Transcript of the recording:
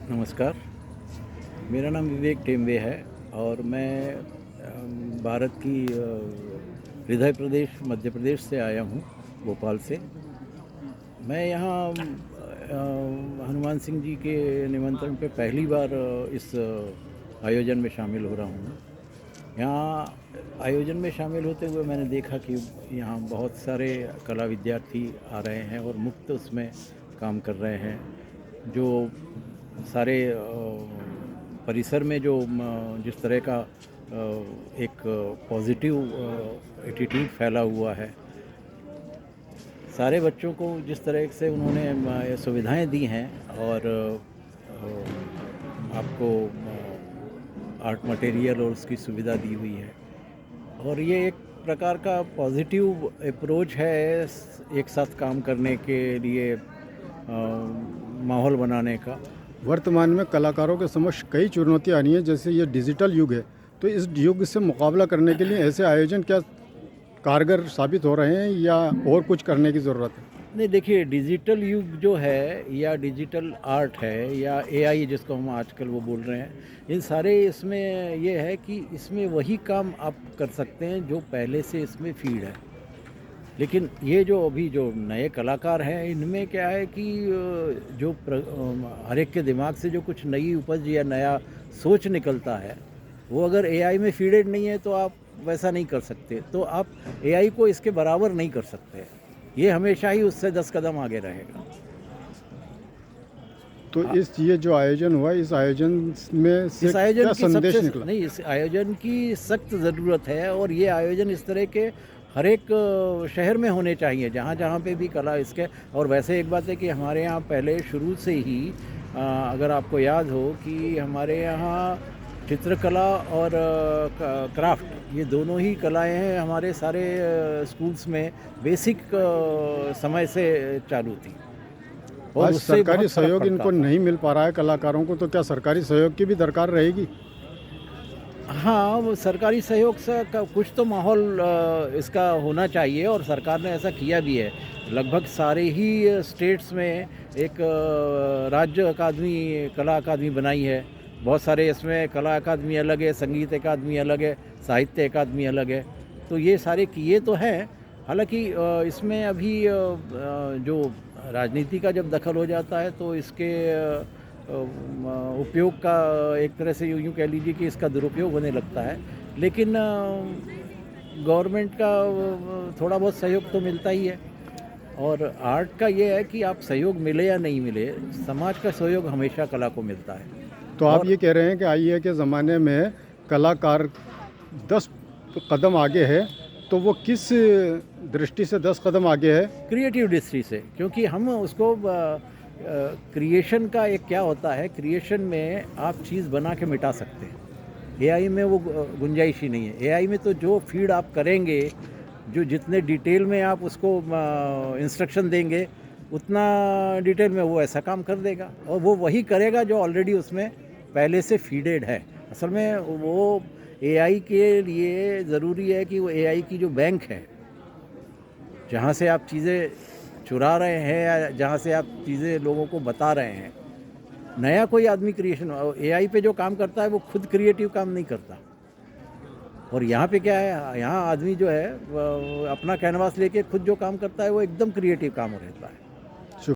नमस्कार, मेरा नाम विवेक टेम्बे है और मैं भारत की हृदय प्रदेश मध्य प्रदेश से आया हूँ, भोपाल से। मैं यहाँ हनुमान सिंह जी के निमंत्रण पे पहली बार इस आयोजन में शामिल हो रहा हूँ। यहाँ आयोजन में शामिल होते हुए मैंने देखा कि यहाँ बहुत सारे कला विद्यार्थी आ रहे हैं और मुफ्त उसमें काम कर रहे हैं। जो सारे परिसर में जो जिस तरह का एक पॉजिटिव एटीट्यूड फैला हुआ है, सारे बच्चों को जिस तरह से उन्होंने सुविधाएं दी हैं और आपको आर्ट मटेरियल और उसकी सुविधा दी हुई है, और ये एक प्रकार का पॉजिटिव अप्रोच है एक साथ काम करने के लिए, माहौल बनाने का। वर्तमान में कलाकारों के समक्ष कई चुनौतियाँ आनी है, जैसे ये डिजिटल युग है, तो इस युग से मुकाबला करने के लिए ऐसे आयोजन क्या कारगर साबित हो रहे हैं या और कुछ करने की ज़रूरत है? नहीं, देखिए, डिजिटल युग जो है या डिजिटल आर्ट है या एआई जिसको हम आजकल वो बोल रहे हैं, इन सारे इसमें ये है कि इसमें वही काम आप कर सकते हैं जो पहले से इसमें फीड है। लेकिन ये जो अभी जो नए कलाकार हैं, इनमें क्या है कि हर एक के दिमाग से जो कुछ नई उपज या नया सोच निकलता है, वो अगर एआई में फीडेड नहीं है तो आप वैसा नहीं कर सकते। तो आप एआई को इसके बराबर नहीं कर सकते। ये हमेशा ही उससे 10 कदम आगे रहेगा। तो ये जो आयोजन हुआ, इस आयोजन में से इस आयोजन क्या की संदेश सबसे निकला? नहीं, इस आयोजन की सख्त ज़रूरत है और ये आयोजन इस तरह के हर एक शहर में होने चाहिए, जहाँ जहाँ पे भी कला इसके। और वैसे एक बात है कि हमारे यहाँ पहले शुरू से ही अगर आपको याद हो कि हमारे यहाँ चित्रकला और क्राफ्ट, ये दोनों ही कलाएं हैं हमारे सारे स्कूल्स में बेसिक समय से चालू थी और आज उससे सरकारी बहुत फर्क सहयोग पड़ता इनको था। नहीं मिल पा रहा है कलाकारों को, तो क्या सरकारी सहयोग की भी दरकार रहेगी? हाँ, वो सरकारी सहयोग से का कुछ तो माहौल इसका होना चाहिए और सरकार ने ऐसा किया भी है। लगभग सारे ही स्टेट्स में एक राज्य अकादमी, कला अकादमी बनाई है। बहुत सारे इसमें कला अकादमी अलग है, संगीत अकादमी अलग है, साहित्य अकादमी अलग है। तो ये सारे किए तो हैं। हालांकि इसमें अभी जो राजनीति का जब दखल हो जाता है तो इसके उपयोग का एक तरह से यूँ कह लीजिए कि इसका दुरुपयोग होने लगता है। लेकिन गवर्नमेंट का थोड़ा बहुत सहयोग तो मिलता ही है। और आर्ट का ये है कि आप सहयोग मिले या नहीं मिले, समाज का सहयोग हमेशा कला को मिलता है। तो आप और ये कह रहे हैं कि आईए के ज़माने में कलाकार 10 कदम आगे है, तो वो किस दृष्टि से 10 कदम आगे है? क्रिएटिव दृष्टि से, क्योंकि हम उसको क्रिएशन का एक क्या होता है, क्रिएशन में आप चीज़ बना के मिटा सकते हैं। एआई में वो गुंजाइश ही नहीं है। एआई में तो जो फीड आप करेंगे, जो जितने डिटेल में आप उसको इंस्ट्रक्शन देंगे, उतना डिटेल में वो ऐसा काम कर देगा और वो वही करेगा जो ऑलरेडी उसमें पहले से फीडेड है। असल में वो एआई के लिए ज़रूरी है कि वो एआई की जो बैंक है, जहाँ से आप चीज़ें चुरा रहे हैं या जहाँ से आप चीज़ें लोगों को बता रहे हैं, नया कोई आदमी क्रिएशन एआई पे जो काम करता है वो खुद क्रिएटिव काम नहीं करता। और यहाँ पे क्या है, यहाँ आदमी जो है अपना कैनवास लेके खुद जो काम करता है वो एकदम क्रिएटिव काम रहता है।